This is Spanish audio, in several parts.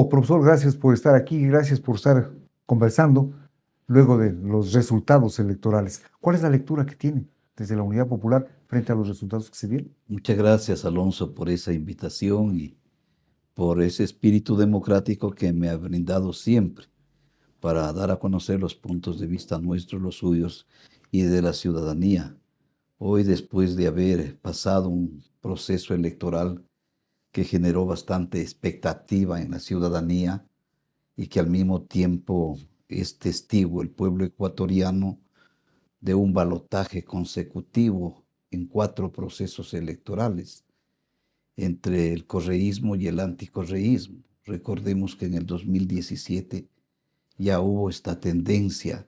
Profesor, gracias por estar aquí, gracias por estar conversando luego de los resultados electorales. ¿Cuál es la lectura que tiene desde la Unidad Popular frente a los resultados que se dieron? Muchas gracias, Alonso, por esa invitación y por ese espíritu democrático que me ha brindado siempre para dar a conocer los puntos de vista nuestros, los suyos y de la ciudadanía. Hoy, después de haber pasado un proceso electoral que generó bastante expectativa en la ciudadanía y que al mismo tiempo es testigo el pueblo ecuatoriano de un balotaje consecutivo en 4 procesos electorales entre el correísmo y el anticorreísmo. Recordemos que en el 2017 ya hubo esta tendencia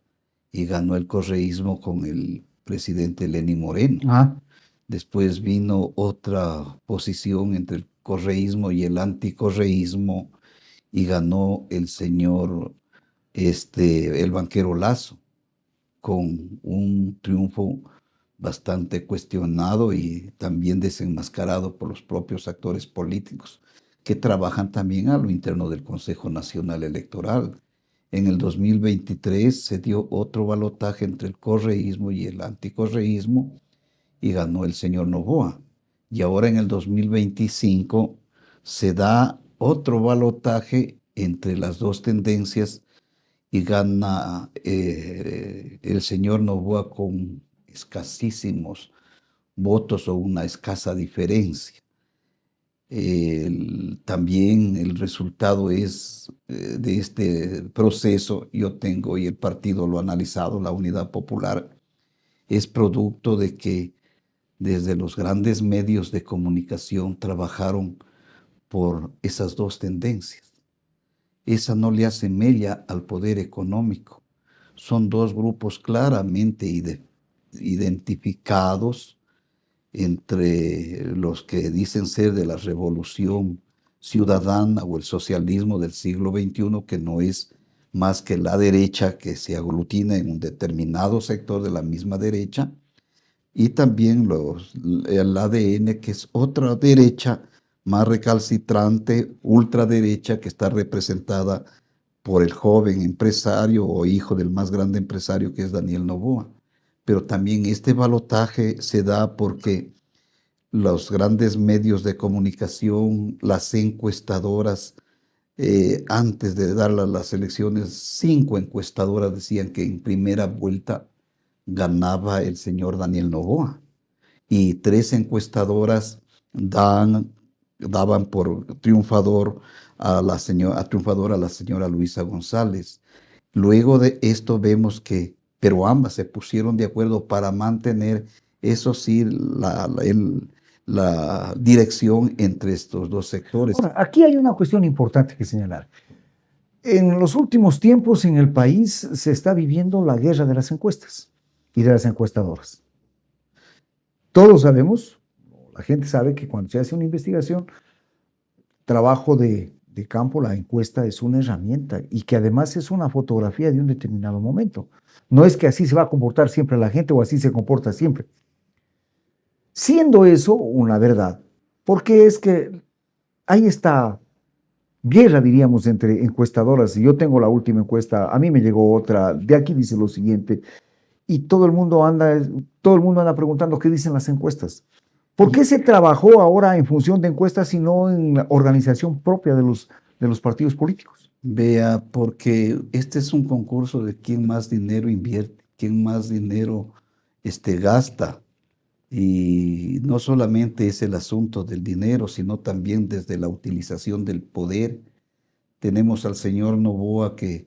y ganó el correísmo con el presidente Lenín Moreno. Ah, Después vino otra posición entre el correísmo y el anticorreísmo y ganó el señor, el banquero Lazo, con un triunfo bastante cuestionado y también desenmascarado por los propios actores políticos que trabajan también a lo interno del Consejo Nacional Electoral. En el 2023 se dio otro balotaje entre el correísmo y el anticorreísmo y ganó el señor Noboa. Y ahora en el 2025 se da otro balotaje entre las dos tendencias y gana el señor Noboa con escasísimos votos o una escasa diferencia. También el resultado es de este proceso, yo tengo y el partido lo ha analizado, la Unidad Popular, es producto de que desde los grandes medios de comunicación trabajaron por esas dos tendencias. Esa no le hace mella al poder económico. Son dos grupos claramente identificados entre los que dicen ser de la revolución ciudadana o el socialismo del siglo XXI, que no es más que la derecha que se aglutina en un determinado sector de la misma derecha, y también el ADN, que es otra derecha más recalcitrante, ultraderecha, que está representada por el joven empresario o hijo del más grande empresario que es Daniel Noboa. Pero también este balotaje se da porque los grandes medios de comunicación, las encuestadoras, antes de dar las elecciones, 5 encuestadoras decían que en primera vuelta ganaba el señor Daniel Noboa y 3 encuestadoras daban por triunfador a la señora Luisa González. Luego de esto vemos que, pero ambas se pusieron de acuerdo para mantener, eso sí, la dirección entre estos dos sectores. ahora, aquí hay una cuestión importante que señalar. En los últimos tiempos en el país se está viviendo la guerra de las encuestas y de las encuestadoras. Todos sabemos, la gente sabe que cuando se hace una investigación, trabajo de campo, la encuesta es una herramienta y que además es una fotografía de un determinado momento. No es que así se va a comportar siempre la gente o así se comporta siempre. Siendo eso una verdad, porque es que hay esta guerra, diríamos, entre encuestadoras. Yo tengo la última encuesta, a mí me llegó otra, de aquí dice lo siguiente, y todo el mundo anda preguntando qué dicen las encuestas. ¿Por qué se trabajó ahora en función de encuestas y no en la organización propia de los partidos políticos? Vea, porque este es un concurso de quién más dinero invierte, quién más dinero gasta. Y no solamente es el asunto del dinero, sino también desde la utilización del poder. Tenemos al señor Noboa que,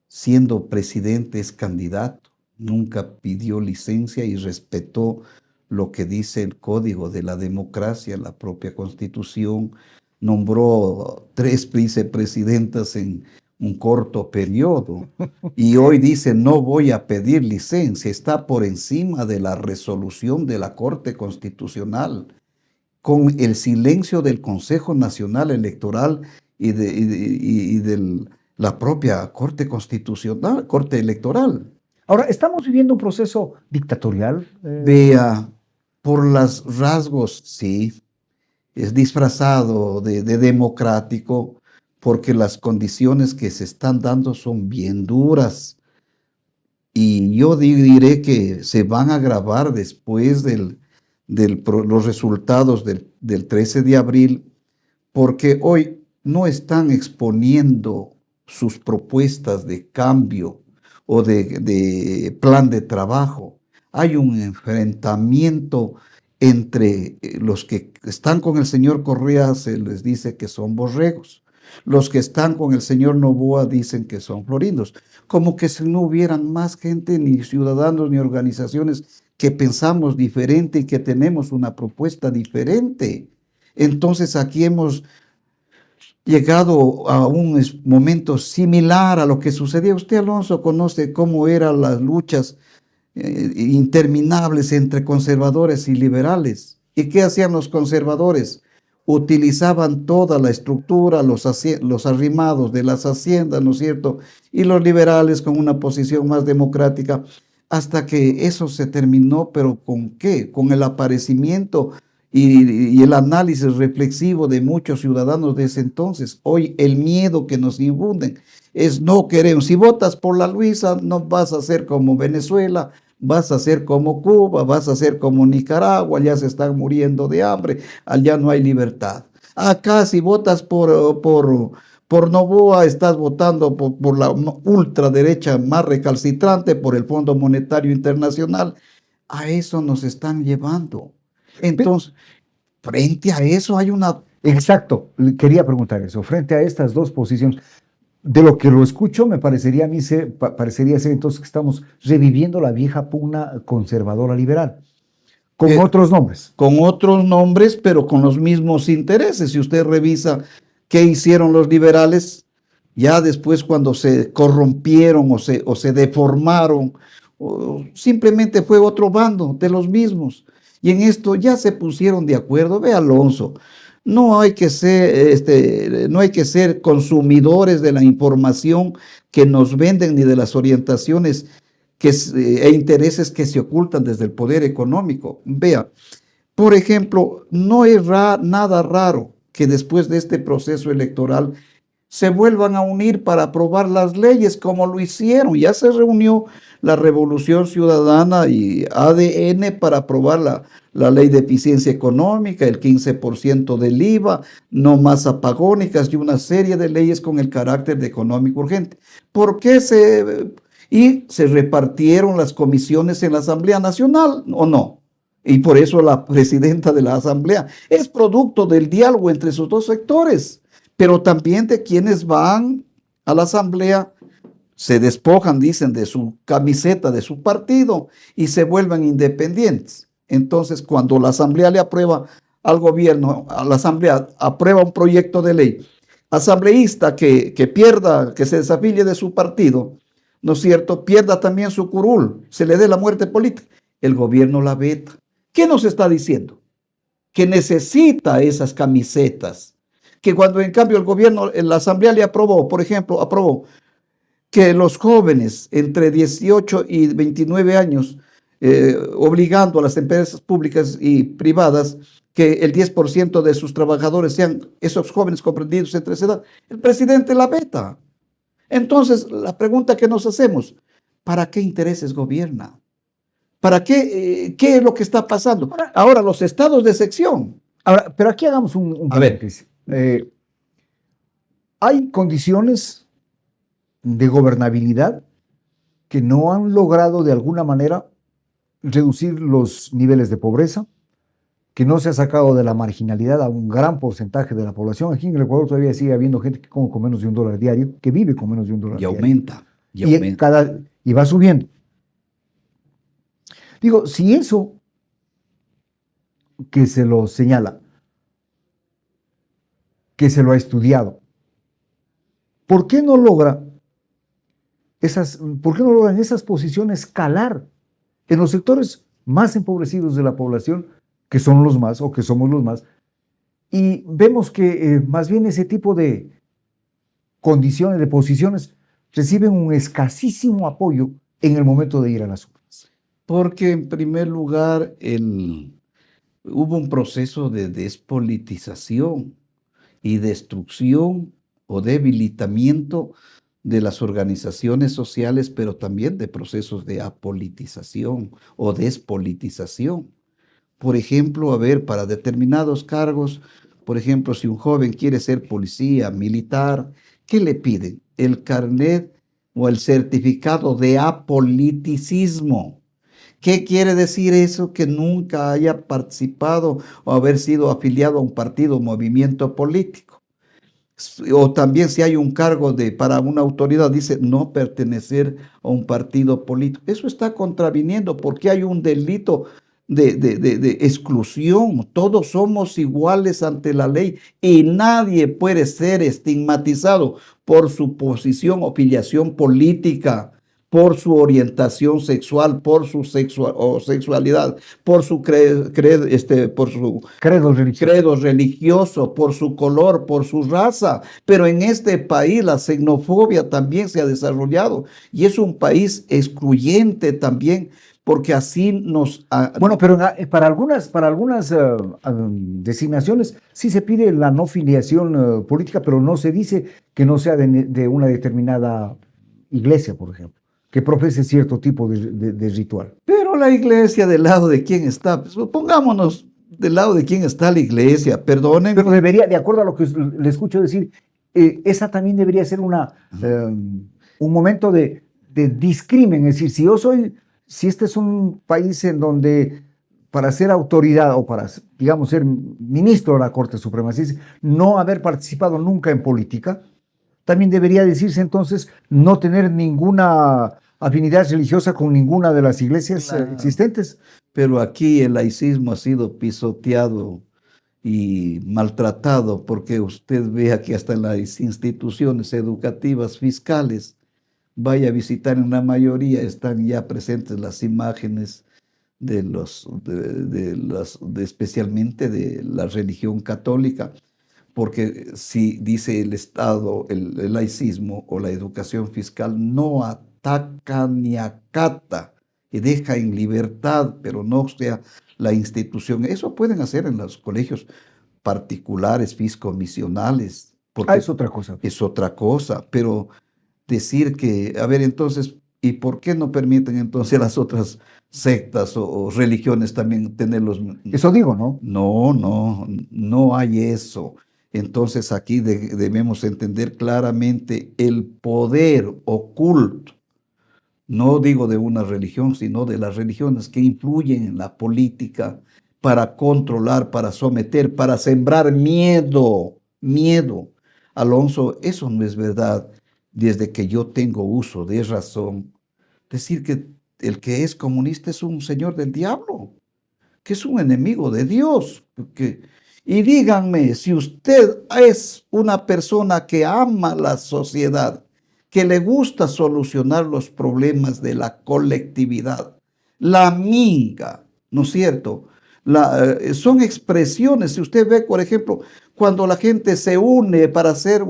siendo presidente, es candidato, nunca pidió licencia y respetó lo que dice el Código de la Democracia, la propia Constitución. Nombró 3 vicepresidentas en un corto periodo y hoy dice no voy a pedir licencia, está por encima de la resolución de la Corte Constitucional, con el silencio del Consejo Nacional Electoral y de la propia Corte Constitucional, Corte Electoral. Ahora, ¿estamos viviendo un proceso dictatorial? Vea, por los rasgos, sí, es disfrazado de democrático, porque las condiciones que se están dando son bien duras. Y yo diré que se van a agravar después los resultados del 13 de abril, porque hoy no están exponiendo sus propuestas de cambio o de plan de trabajo. Hay un enfrentamiento entre los que están con el señor Correa, se les dice que son borregos. Los que están con el señor Noboa dicen que son florindos. Como que si no hubieran más gente, ni ciudadanos, ni organizaciones que pensamos diferente y que tenemos una propuesta diferente. Entonces aquí hemos llegado a un momento similar a lo que sucedía. Usted, Alonso, conoce cómo eran las luchas interminables entre conservadores y liberales. ¿Y qué hacían los conservadores? Utilizaban toda la estructura, los arrimados de las haciendas, ¿no es cierto? Y los liberales con una posición más democrática, hasta que eso se terminó, pero ¿con qué? Con el aparecimiento y el análisis reflexivo de muchos ciudadanos de ese entonces. Hoy el miedo que nos infunden es no queremos. Si votas por la Luisa, no vas a ser como Venezuela, vas a ser como Cuba, vas a ser como Nicaragua, ya se están muriendo de hambre, allá no hay libertad. Acá si votas por Noboa, estás votando por la ultraderecha más recalcitrante, por el Fondo Monetario Internacional. A eso nos están llevando. Entonces, frente a eso hay una... Exacto, quería preguntar eso. Frente a estas dos posiciones, de lo que lo escucho, me parecería a mí parecería ser entonces que estamos reviviendo la vieja pugna conservadora liberal, con otros nombres. Con otros nombres, pero con los mismos intereses. Si usted revisa qué hicieron los liberales, ya después cuando se corrompieron o se deformaron, simplemente fue otro bando de los mismos. Y en esto ya se pusieron de acuerdo. Ve, Alonso, no hay que ser consumidores de la información que nos venden ni de las orientaciones e intereses que se ocultan desde el poder económico. Vea, por ejemplo, no es nada raro que después de este proceso electoral se vuelvan a unir para aprobar las leyes como lo hicieron. Ya se reunió la Revolución Ciudadana y ADN para aprobar la ley de eficiencia económica, el 15% del IVA, no más apagónicas y una serie de leyes con el carácter de económico urgente. ¿Por qué y se repartieron las comisiones en la Asamblea Nacional o no? Y por eso la presidenta de la Asamblea es producto del diálogo entre esos dos sectores, pero también de quienes van a la Asamblea, se despojan, dicen, de su camiseta, de su partido y se vuelven independientes. Entonces, cuando la Asamblea le aprueba al gobierno, a la Asamblea aprueba un proyecto de ley, asambleísta que pierda, que se desafíe de su partido, ¿no es cierto?, pierda también su curul, se le dé la muerte política, el gobierno la veta. ¿Qué nos está diciendo? Que necesita esas camisetas, que cuando en cambio el gobierno, la Asamblea le aprobó, por ejemplo, aprobó que los jóvenes entre 18 y 29 años, obligando a las empresas públicas y privadas que el 10% de sus trabajadores sean esos jóvenes comprendidos entre esa edad, el presidente la veta. Entonces, la pregunta que nos hacemos, ¿para qué intereses gobierna? ¿Para qué? ¿Qué es lo que está pasando? Ahora, los estados de sección. Ahora, pero aquí hagamos un paréntesis. Hay condiciones de gobernabilidad que no han logrado de alguna manera reducir los niveles de pobreza, que no se ha sacado de la marginalidad a un gran porcentaje de la población. Aquí en el Ecuador todavía sigue habiendo gente que come con menos de $1 diario, que vive con menos de $1 diario. Y aumenta. Y va subiendo. Digo, si eso que se lo señala, que se lo ha estudiado, ¿por qué no logran esas posiciones calar en los sectores más empobrecidos de la población, que son los más o que somos los más? Y vemos que más bien ese tipo de condiciones, de posiciones, reciben un escasísimo apoyo en el momento de ir a las urnas. Porque en primer lugar hubo un proceso de despolitización y destrucción o debilitamiento de las organizaciones sociales, pero también de procesos de apolitización o despolitización. Por ejemplo, a ver, para determinados cargos, por ejemplo, si un joven quiere ser policía, militar, ¿qué le piden? El carnet o el certificado de apoliticismo. ¿Qué quiere decir eso? Que nunca haya participado o haber sido afiliado a un partido o movimiento político. O también si hay un cargo para una autoridad, dice no pertenecer a un partido político. Eso está contraviniendo porque hay un delito de exclusión. Todos somos iguales ante la ley y nadie puede ser estigmatizado por su posición o filiación política, por su orientación sexual, por su sexualidad, por su credo religioso, por su color, por su raza. Pero en este país la xenofobia también se ha desarrollado y es un país excluyente también, porque así nos... Bueno, pero para algunas designaciones sí se pide la no filiación política, pero no se dice que no sea de una determinada iglesia, por ejemplo, que profese cierto tipo de ritual. Pero la iglesia, ¿del lado de quién está? Pues pongámonos del lado de quién está la iglesia, perdonen. Pero debería, de acuerdo a lo que le escucho decir, esa también debería ser un momento de discrimen. Es decir, si este es un país en donde para ser autoridad o para, digamos, ser ministro de la Corte Suprema, no haber participado nunca en política, también debería decirse entonces no tener ninguna afinidad religiosa con ninguna de las iglesias existentes. Pero aquí el laicismo ha sido pisoteado y maltratado, porque usted ve aquí hasta en las instituciones educativas fiscales, vaya a visitar, en la mayoría están ya presentes las imágenes especialmente de la religión católica, porque si dice el Estado, el laicismo o la educación fiscal no ataca ni acata y deja en libertad, pero no sea la institución. Eso pueden hacer en los colegios particulares, fiscomisionales, porque Es otra cosa. es otra cosa, pero decir que, a ver, entonces, ¿y por qué no permiten entonces las otras sectas o religiones también tenerlos? Eso digo, ¿no? No hay eso. Entonces aquí debemos entender claramente el poder oculto, no digo de una religión, sino de las religiones que influyen en la política para controlar, para someter, para sembrar miedo. Alonso, eso no es verdad. Desde que yo tengo uso de razón, decir que el que es comunista es un señor del diablo, que es un enemigo de Dios. Y díganme, si usted es una persona que ama la sociedad, que le gusta solucionar los problemas de la colectividad, la minga, ¿no es cierto? Son expresiones, si usted ve, por ejemplo, cuando la gente se une para hacer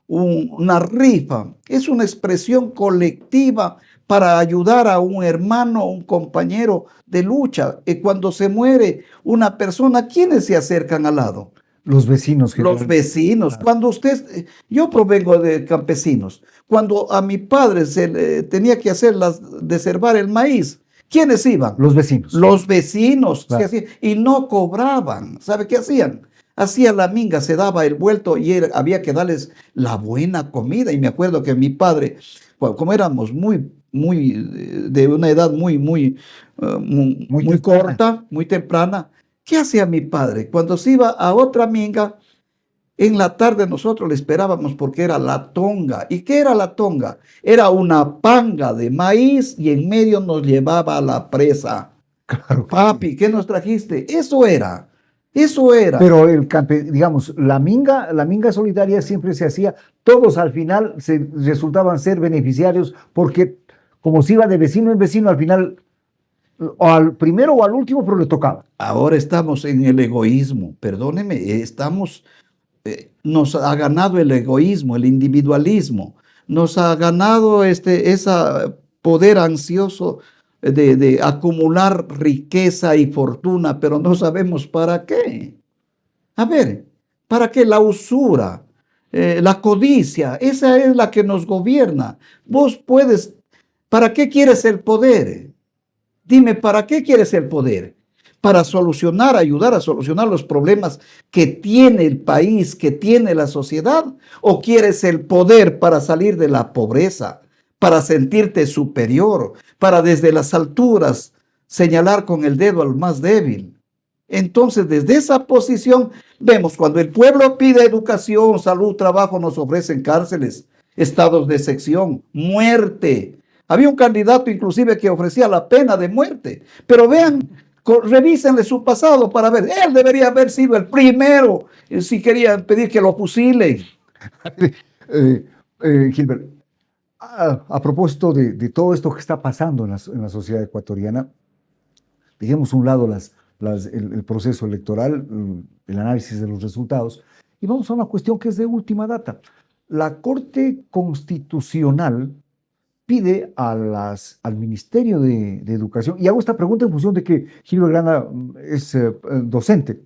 una rifa, es una expresión colectiva para ayudar a un hermano, un compañero de lucha. Y cuando se muere una persona, ¿quiénes se acercan al lado? Los vecinos. Los vecinos. Cuando yo provengo de campesinos, cuando a mi padre se le tenía que desherbar el maíz, ¿quiénes iban? Los vecinos. Los vecinos. Claro. Y no cobraban. ¿Sabe qué hacían? Hacía la minga, se daba el vuelto y había que darles la buena comida. Y me acuerdo que mi padre, como éramos de una edad muy corta, muy temprana, ¿qué hacía mi padre? Cuando se iba a otra minga, en la tarde nosotros le esperábamos porque era la tonga. ¿Y qué era la tonga? Era una panga de maíz y en medio nos llevaba a la presa. Claro. Papi, ¿qué nos trajiste? Eso era. Pero digamos, la minga solidaria siempre se hacía, todos al final resultaban ser beneficiarios porque como se iba de vecino en vecino, al final, o al primero o al último, pero le tocaba. Ahora estamos en el egoísmo, perdóneme, nos ha ganado el egoísmo, el individualismo, nos ha ganado ese poder ansioso de acumular riqueza y fortuna, pero no sabemos para qué. A ver, ¿para qué la usura? la codicia, esa es la que nos gobierna. Vos puedes, ¿para qué quieres el poder? Dime, ¿para qué quieres el poder? ¿Para solucionar, ayudar a solucionar los problemas que tiene el país, que tiene la sociedad? ¿O quieres el poder para salir de la pobreza, para sentirte superior, para desde las alturas señalar con el dedo al más débil? Entonces, desde esa posición, vemos cuando el pueblo pide educación, salud, trabajo, nos ofrecen cárceles, estados de sección, muerte. Había un candidato inclusive que ofrecía la pena de muerte. Pero vean, revísenle su pasado para ver. Él debería haber sido el primero si querían pedir que lo fusilen. Gilbert, a propósito de todo esto que está pasando en la sociedad ecuatoriana, dejemos a un lado el proceso electoral, el análisis de los resultados, y vamos a una cuestión que es de última data. La Corte Constitucional pide al Ministerio de Educación, y hago esta pregunta en función de que Gilbert Granda es docente,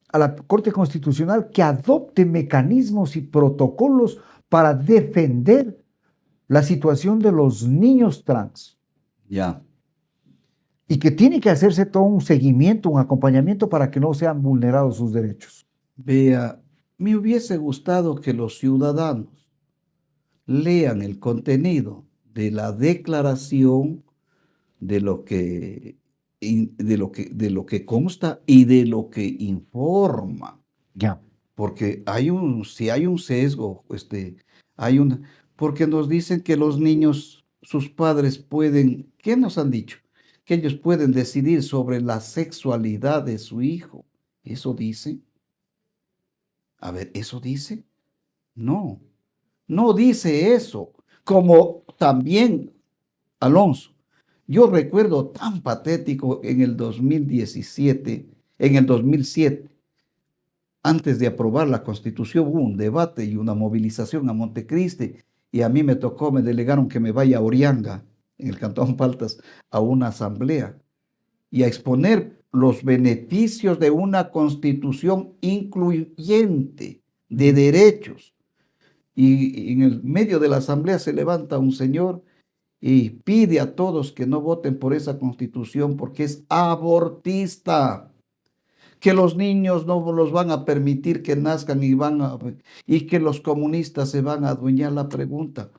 a la Corte Constitucional que adopte mecanismos y protocolos para defender la situación de los niños trans. Ya. Y que tiene que hacerse todo un seguimiento, un acompañamiento para que no sean vulnerados sus derechos. Vea, me hubiese gustado que los ciudadanos lean el contenido de la declaración de lo que consta y de lo que informa. Ya. Porque si hay un sesgo, porque nos dicen que los niños, sus padres pueden, ¿qué nos han dicho? Que ellos pueden decidir sobre la sexualidad de su hijo. ¿Eso dice? A ver, ¿eso dice? No, no dice eso. Como también, Alonso, yo recuerdo tan patético en el 2017, en el 2007, antes de aprobar la Constitución, hubo un debate y una movilización a Montecristi, y a mí me delegaron que me vaya a Orianga, en el Cantón Paltas, a una asamblea y a exponer los beneficios de una constitución incluyente de derechos. Y en el medio de la asamblea se levanta un señor y pide a todos que no voten por esa constitución porque es abortista, que los niños no los van a permitir que nazcan y que los comunistas se van a adueñar. La pregunta,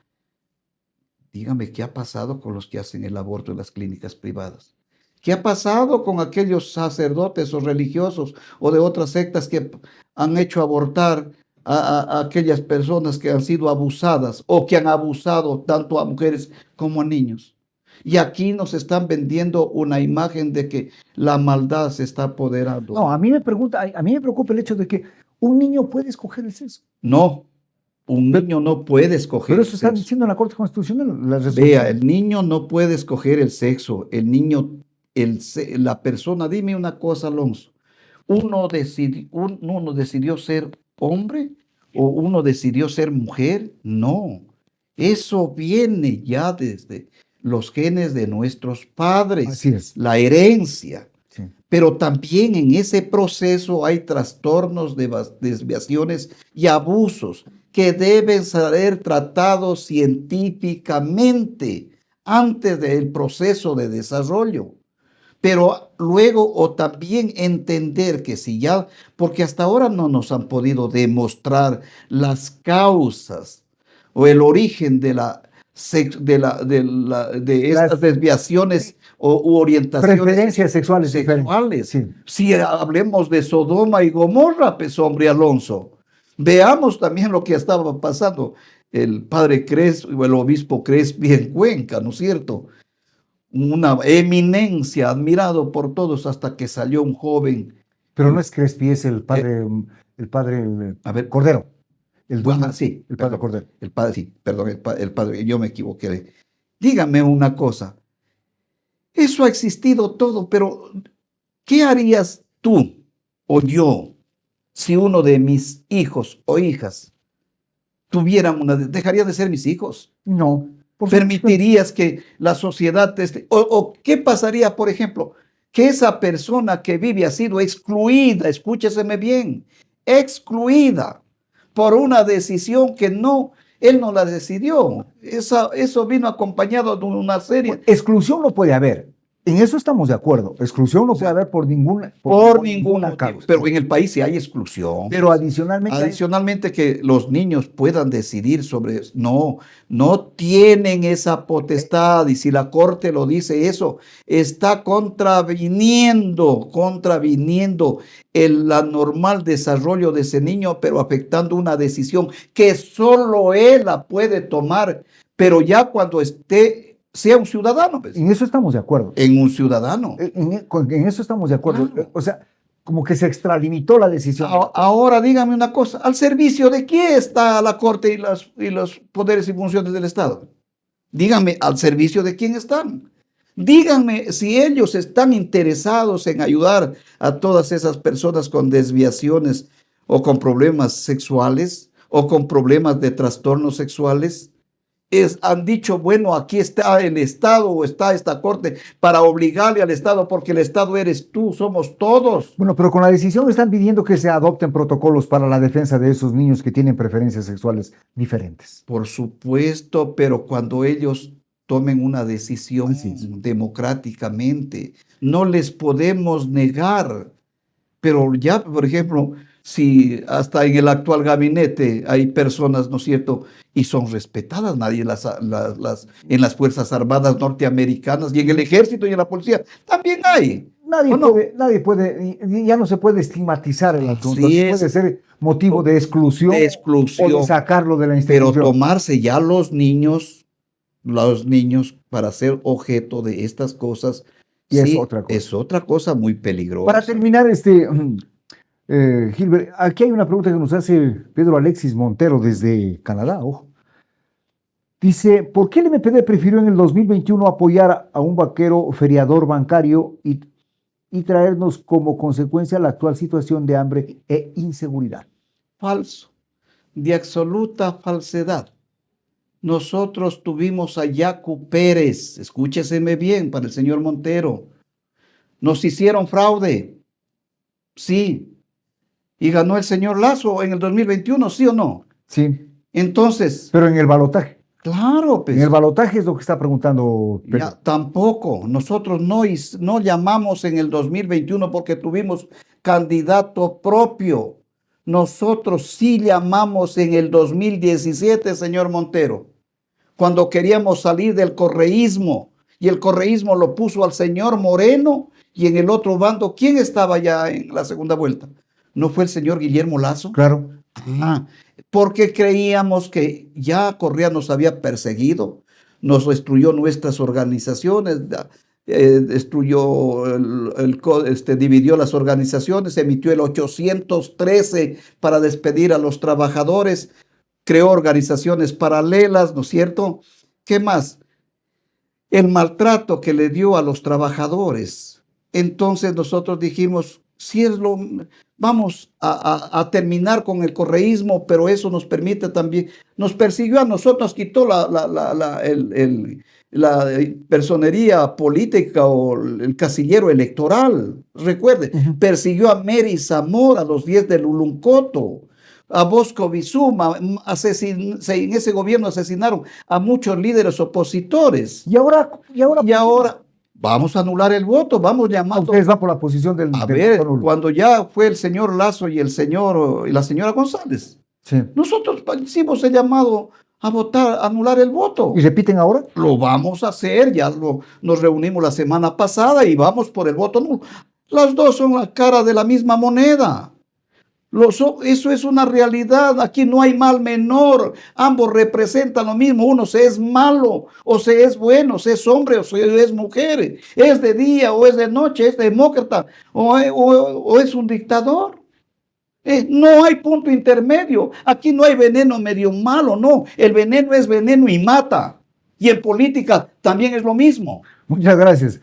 dígame, ¿qué ha pasado con los que hacen el aborto en las clínicas privadas? ¿Qué ha pasado con aquellos sacerdotes o religiosos o de otras sectas que han hecho abortar a aquellas personas que han sido abusadas o que han abusado tanto a mujeres como a niños? Y aquí nos están vendiendo una imagen de que la maldad se está apoderando. No, a mí me preocupa el hecho de que un niño puede escoger el sexo. No, un niño no puede escoger Pero el eso está sexo. diciendo en la Corte Constitucional. Vea, el niño no puede escoger el sexo. El niño, la persona, dime una cosa, Alonso. ¿Uno decidió ser hombre o uno decidió ser mujer? No. Eso viene ya desde los genes de nuestros padres. Así es. La herencia. Sí. Pero también en ese proceso hay trastornos, desviaciones y abusos que deben ser tratados científicamente antes del proceso de desarrollo. Pero luego, o también entender que si ya, porque hasta ahora no nos han podido demostrar las causas o el origen de estas desviaciones u orientaciones Preferencias sexuales. Sí. Si hablemos de Sodoma y Gomorra, pues hombre Alonso, veamos también lo que estaba pasando. El padre Crespi, o el obispo Crespi en Cuenca, ¿no es cierto? Una eminencia, admirado por todos, hasta que salió un joven. Pero no es Crespi, es el padre Cordero. El padre Cordero. El padre, sí, perdón, el padre, yo me equivoqué. Dígame una cosa. Eso ha existido todo, pero ¿qué harías tú o yo si uno de mis hijos o hijas tuvieran dejarían de ser mis hijos? No. ¿Permitirías que la sociedad o qué pasaría, por ejemplo, que esa persona que vive ha sido excluida, escúcheseme bien, excluida por una decisión que no, él no la decidió. Eso vino acompañado de una serie. Exclusión no puede haber. En eso estamos de acuerdo. Exclusión no puede haber por ninguna Motivo. causa. Pero en el país sí hay exclusión. Pero adicionalmente, Adicionalmente que los niños puedan decidir sobre... No tienen esa potestad, y si la Corte lo dice eso, está contraviniendo el normal desarrollo de ese niño, pero afectando una decisión que solo él la puede tomar, pero ya cuando sea un ciudadano. Pues. en eso estamos de acuerdo. En un ciudadano. En eso estamos de acuerdo. Claro. O sea, como que se extralimitó la decisión. Ahora dígame una cosa, ¿al servicio de quién está la Corte y los poderes y funciones del Estado? Díganme, ¿al servicio de quién están? Díganme si ellos están interesados en ayudar a todas esas personas con desviaciones o con problemas sexuales o con problemas de trastornos sexuales. Han dicho, bueno, aquí está el Estado o está esta Corte para obligarle al Estado, porque el Estado eres tú, somos todos. Bueno, pero con la decisión están pidiendo que se adopten protocolos para la defensa de esos niños que tienen preferencias sexuales diferentes. Por supuesto, pero cuando ellos tomen una decisión democráticamente, no les podemos negar. Pero ya, por ejemplo, si hasta en el actual gabinete hay personas, ¿no es cierto?, y son respetadas, nadie en las Fuerzas Armadas norteamericanas y en el Ejército y en la Policía, también hay. Nadie puede, ya no se puede estigmatizar el asunto, puede ser motivo de exclusión, o de sacarlo de la institución. Pero tomarse ya los niños para ser objeto de estas cosas, y sí, es otra cosa muy peligrosa. Para terminar, Gilbert, aquí hay una pregunta que nos hace Pedro Alexis Montero desde Canadá. Ojo. Dice, ¿por qué el MPD prefirió en el 2021 apoyar a un vaquero feriador bancario y traernos como consecuencia la actual situación de hambre e inseguridad? Falso, de absoluta falsedad. Nosotros tuvimos a Yacu Pérez, escúcheseme bien para el señor Montero. Nos hicieron fraude, sí. Y ganó el señor Lazo en el 2021, ¿sí o no? Sí. Entonces... Pero en el balotaje. Claro, pues. En el balotaje es lo que está preguntando Pedro. Ya, tampoco. Nosotros no llamamos en el 2021 porque tuvimos candidato propio. Nosotros sí llamamos en el 2017, señor Montero, cuando queríamos salir del correísmo, y el correísmo lo puso al señor Moreno, y en el otro bando, ¿quién estaba ya en la segunda vuelta? ¿No fue el señor Guillermo Lazo? Claro. Porque creíamos que ya Correa nos había perseguido, nos destruyó nuestras organizaciones, dividió las organizaciones, emitió el 813 para despedir a los trabajadores, creó organizaciones paralelas, ¿no es cierto? ¿Qué más? El maltrato que le dio a los trabajadores. Entonces nosotros dijimos, vamos a terminar con el correísmo, pero eso nos permite también, nos persiguió a nosotros, nos quitó la personería política o el casillero electoral. Recuerde, persiguió a Mary Zamora, a los 10 de Luluncoto, a Bosco Bizuma, en ese gobierno asesinaron a muchos líderes opositores. Y ahora vamos a anular el voto, vamos llamando. Ustedes van por la posición del... Cuando ya fue el señor Lazo y la señora González, sí, nosotros hicimos el llamado a votar, a anular el voto. ¿Y repiten ahora? Lo vamos a hacer, nos reunimos la semana pasada y vamos por el voto nulo. Las dos son la cara de la misma moneda. Eso es una realidad, aquí no hay mal menor, ambos representan lo mismo, uno se es malo o se es bueno, se es hombre o se es mujer, es de día o es de noche, es demócrata o es un dictador. No hay punto intermedio, aquí no hay veneno medio malo, no, el veneno es veneno y mata, y en política también es lo mismo. Muchas gracias.